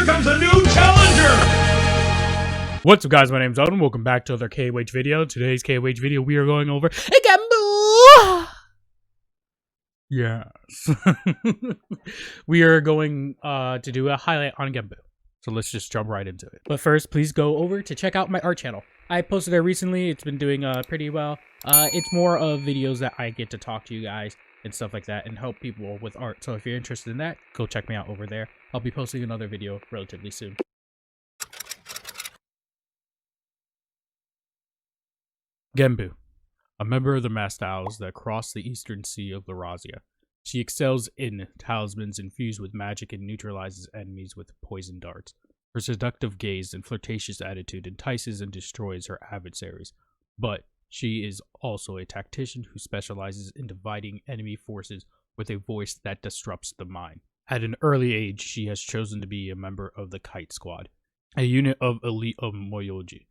here comes a new challenger! What's up, guys? My name's Elden. Welcome back to another KOH video. Today's KOH video, we are going over Genbu! Yes. We are going to do a highlight on Genbu. So let's just jump right into it. But first, please go over to check out my art channel. I posted there recently. It's been doing pretty well. It's more of videos that I get to talk to you guys and stuff like that and help people with art. So if you're interested in that, go check me out over there. I'll be posting another video relatively soon. Genbu, a member of the masked owls that cross the eastern sea of Larazia. She excels in talismans infused with magic and neutralizes enemies with poison darts. Her seductive gaze and flirtatious attitude entices and destroys her adversaries, but she is also a tactician who specializes in dividing enemy forces with a voice that disrupts the mind. At an early age, she has chosen to be a member of the Kite Squad, a unit of elite of Moyoji,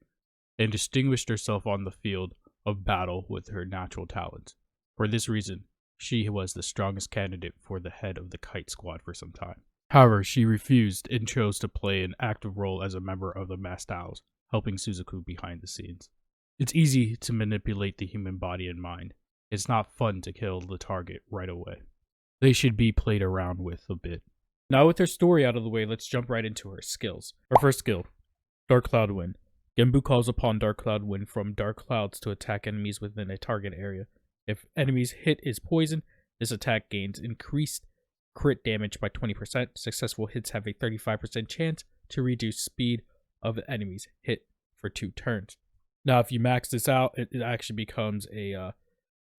and distinguished herself on the field of battle with her natural talents. For this reason, she was the strongest candidate for the head of the Kite Squad for some time. However, she refused and chose to play an active role as a member of the Masked Owls, helping Suzaku behind the scenes. It's easy to manipulate the human body and mind. It's not fun to kill the target right away. They should be played around with a bit. Now with her story out of the way, let's jump right into her skills. Her first skill, Dark Cloud Wind. Genbu calls upon Dark Cloud Wind from dark clouds to attack enemies within a target area. If enemy's hit is poison, this attack gains increased crit damage by 20%. Successful hits have a 35% chance to reduce speed of the enemy's hit for 2 turns. Now if you max this out, it actually becomes a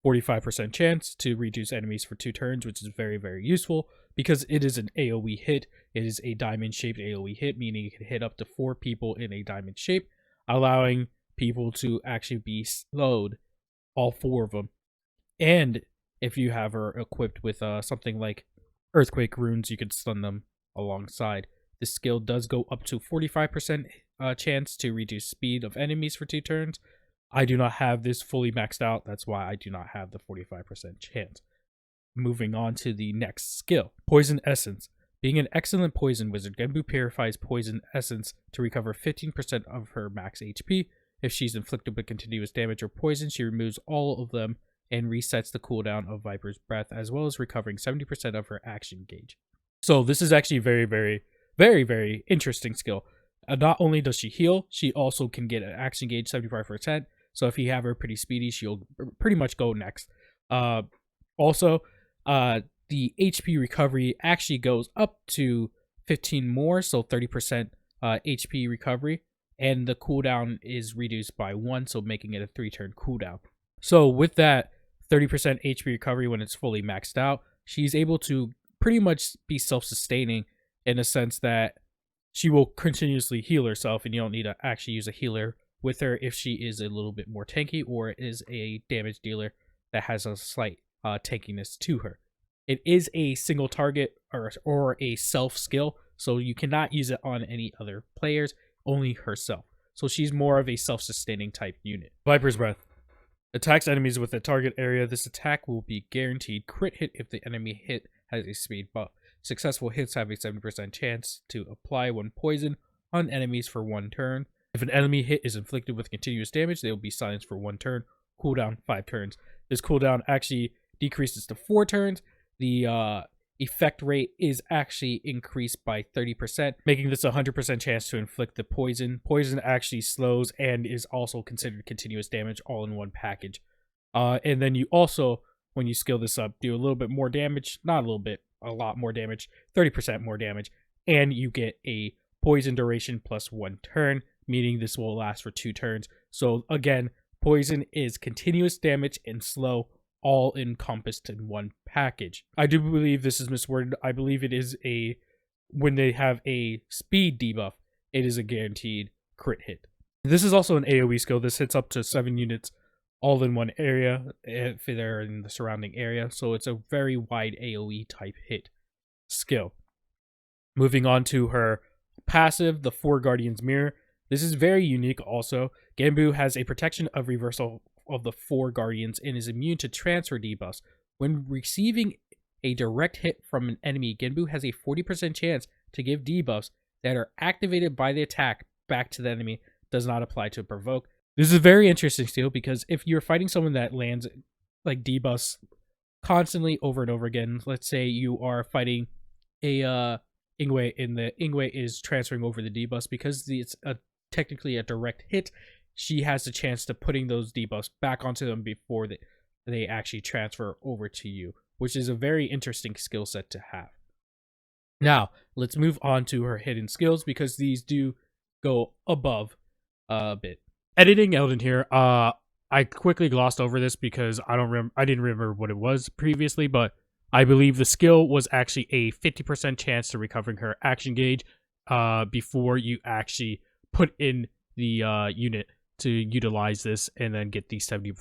45% chance to reduce enemies for 2 turns, which is very, very useful because it is an AoE hit. It is a diamond-shaped AoE hit, meaning it can hit up to 4 people in a diamond shape, allowing people to actually be slowed, all 4 of them. And if you have her equipped with something like Earthquake runes, you can stun them alongside. This skill does go up to 45% chance to reduce speed of enemies for 2 turns. I do not have this fully maxed out. That's why I do not have the 45% chance. Moving on to the next skill, Poison Essence. Being an excellent poison wizard, Genbu purifies poison essence to recover 15% of her max HP. If she's inflicted with continuous damage or poison, she removes all of them and resets the cooldown of Viper's Breath, as well as recovering 70% of her action gauge. So this is actually very, very interesting skill. Not only does she heal, she also can get an action gauge 75%. So if you have her pretty speedy, she'll pretty much go next. Also, the HP recovery actually goes up to 15 more, so 30% HP recovery, and the cooldown is reduced by 1, so making it a 3-turn cooldown. So with that 30% HP recovery when it's fully maxed out, she's able to pretty much be self-sustaining in a sense that she will continuously heal herself, and you don't need to actually use a healer with her if she is a little bit more tanky or is a damage dealer that has a slight tankiness to her. It is a single target or a self skill, so you cannot use it on any other players, only herself. So she's more of a self-sustaining type unit. Viper's Breath. Attacks enemies with a target area. This attack will be guaranteed crit hit if the enemy hit has a speed buff. Successful hits have a 70% chance to apply 1 poison on enemies for 1 turn. If an enemy hit is inflicted with continuous damage, they will be silenced for 1 turn. Cooldown 5 turns. This cooldown actually decreases to 4 turns. The effect rate is actually increased by 30%, making this a 100% chance to inflict the poison. Poison actually slows and is also considered continuous damage all in one package. And then you also, when you skill this up, do a little bit more damage. Not a little bit, a lot more damage. 30% more damage. And you get a poison duration plus 1 turn, meaning this will last for 2 turns. So again, poison is continuous damage and slow, all encompassed in one package. I do believe this is misworded. I believe it is when they have a speed debuff, it is a guaranteed crit hit. This is also an AoE skill. This hits up to 7 units all in one area if they're in the surrounding area. So it's a very wide AoE type hit skill. Moving on to her passive, the 4 Guardians Mirror. This is very unique also. Genbu has a protection of reversal of the 4 Guardians and is immune to transfer debuffs. When receiving a direct hit from an enemy, Genbu has a 40% chance to give debuffs that are activated by the attack back to the enemy does not apply to provoke. This is very interesting still, because if you're fighting someone that lands like debuffs constantly over and over again, let's say you are fighting a Ingwe and the Ingwe is transferring over the debuffs, because it's technically a direct hit, she has the chance to putting those debuffs back onto them before they actually transfer over to you, which is a very interesting skill set to have. Now, let's move on to her hidden skills, because these do go above a bit. Editing Elden here, I quickly glossed over this because I didn't remember what it was previously, but I believe the skill was actually a 50% chance to recovering her action gauge before you actually put in the unit to utilize this and then get the 70%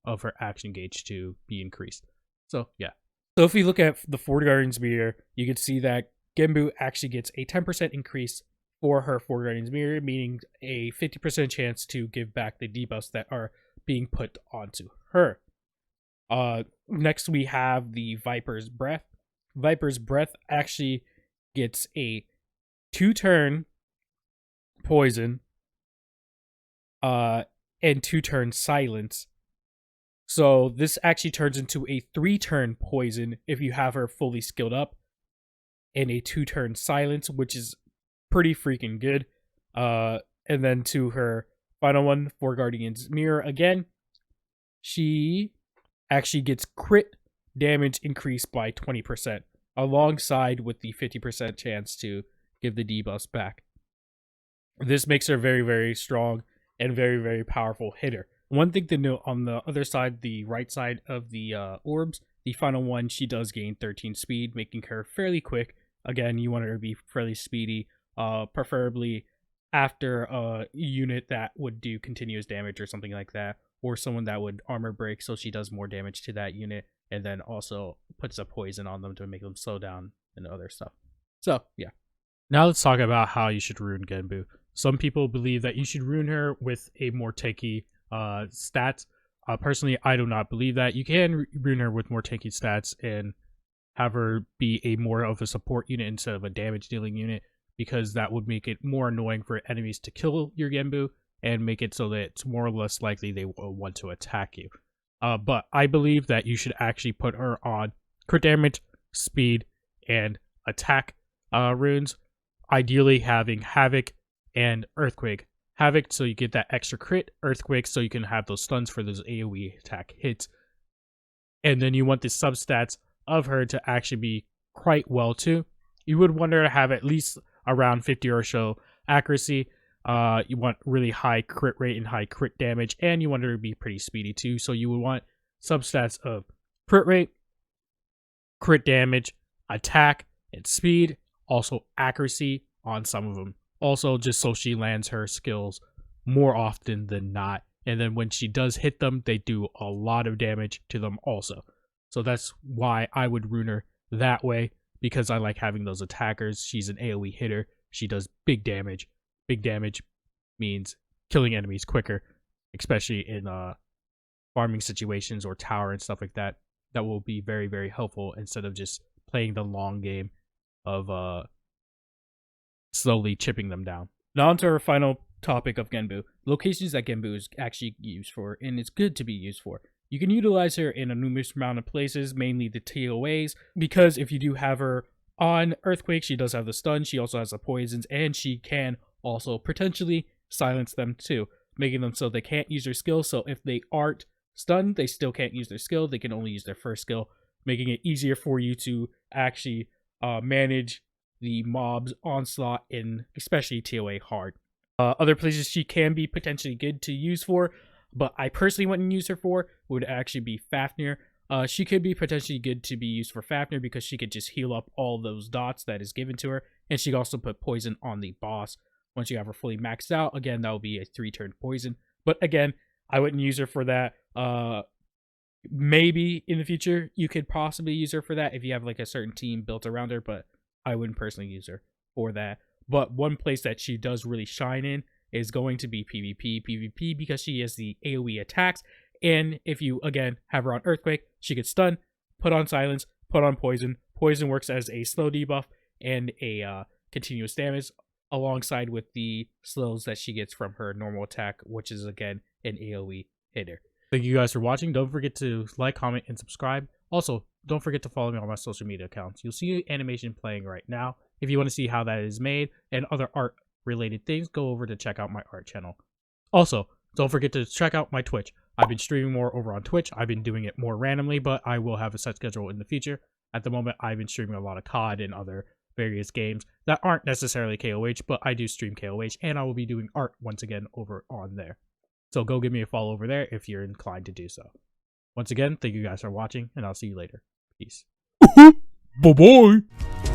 of her action gauge to be increased. So, yeah. So if we look at the Ford Guardian's Mirror, you can see that Genbu actually gets a 10% increase for her Ford Guardian's Mirror, meaning a 50% chance to give back the debuffs that are being put onto her. Next we have the Viper's Breath. Viper's Breath actually gets a 2-turn poison and 2-turn silence. So this actually turns into a 3-turn poison if you have her fully skilled up, and a 2-turn silence, which is pretty freaking good. And then to her final one, for Guardian's Mirror again, she actually gets crit damage increased by 20%, alongside with the 50% chance to give the debuffs back. This makes her very, very strong and very, very powerful hitter. One thing to note, on the other side, the right side of the orbs, the final one, she does gain 13 speed, making her fairly quick. Again, you want her to be fairly speedy, preferably after a unit that would do continuous damage or something like that, or someone that would armor break so she does more damage to that unit, and then also puts a poison on them to make them slow down and other stuff. So, yeah. Now let's talk about how you should rune Genbu. Some people believe that you should rune her with a more tanky stats. Personally, I do not believe that. You can rune her with more tanky stats and have her be a more of a support unit instead of a damage dealing unit, because that would make it more annoying for enemies to kill your Genbu and make it so that it's more or less likely they will want to attack you. But I believe that you should actually put her on crit damage, speed, and attack runes, ideally having Havoc and Earthquake. Havoc so you get that extra crit, Earthquake so you can have those stuns for those AoE attack hits. And then you want the substats of her to actually be quite well too. You would want her to have at least around 50 or so accuracy. You want really high crit rate and high crit damage, and you want her to be pretty speedy too. So you would want substats of crit rate, crit damage, attack, and speed. Also accuracy on some of them. Also, just so she lands her skills more often than not. And then when she does hit them, they do a lot of damage to them also. So that's why I would rune her that way, because I like having those attackers. She's an AoE hitter. She does big damage. Big damage means killing enemies quicker, especially in farming situations or tower and stuff like that. That will be very, very helpful instead of just playing the long game of slowly chipping them down. Now on to our final topic of Genbu. Locations that Genbu is actually used for, and it's good to be used for. You can utilize her in a numerous amount of places, mainly the TOAs, because if you do have her on Earthquake, she does have the stun, she also has the poisons, and she can also potentially silence them too, making them so they can't use their skill. So if they aren't stunned, they still can't use their skill, they can only use their first skill, making it easier for you to actually manage the mob's onslaught in especially TOA hard. Other places she can be potentially good to use for, but I personally wouldn't use her for, would actually be Fafnir. She could be potentially good to be used for Fafnir because she could just heal up all those dots that is given to her, and she could also put poison on the boss. Once you have her fully maxed out, again, that will be a 3-turn poison. But again, I wouldn't use her for that. Maybe in the future, you could possibly use her for that if you have like a certain team built around her, but I wouldn't personally use her for that. But one place that she does really shine in is going to be PvP because she has the AoE attacks. And if you, again, have her on Earthquake, she could stun, put on silence, put on poison. Poison works as a slow debuff and a continuous damage alongside with the slows that she gets from her normal attack, which is again an AoE hitter. Thank you guys for watching. Don't forget to like, comment, and subscribe. Also, don't forget to follow me on my social media accounts. You'll see animation playing right now. If you want to see how that is made and other art related things, go over to check out my art channel. Also, don't forget to check out my Twitch. I've been streaming more over on Twitch. I've been doing it more randomly, but I will have a set schedule in the future. At the moment, I've been streaming a lot of COD and other various games that aren't necessarily KOH, but I do stream KOH, and I will be doing art once again over on there. So go give me a follow over there if you're inclined to do so. Once again, thank you guys for watching, and I'll see you later. Peace. Bye-bye.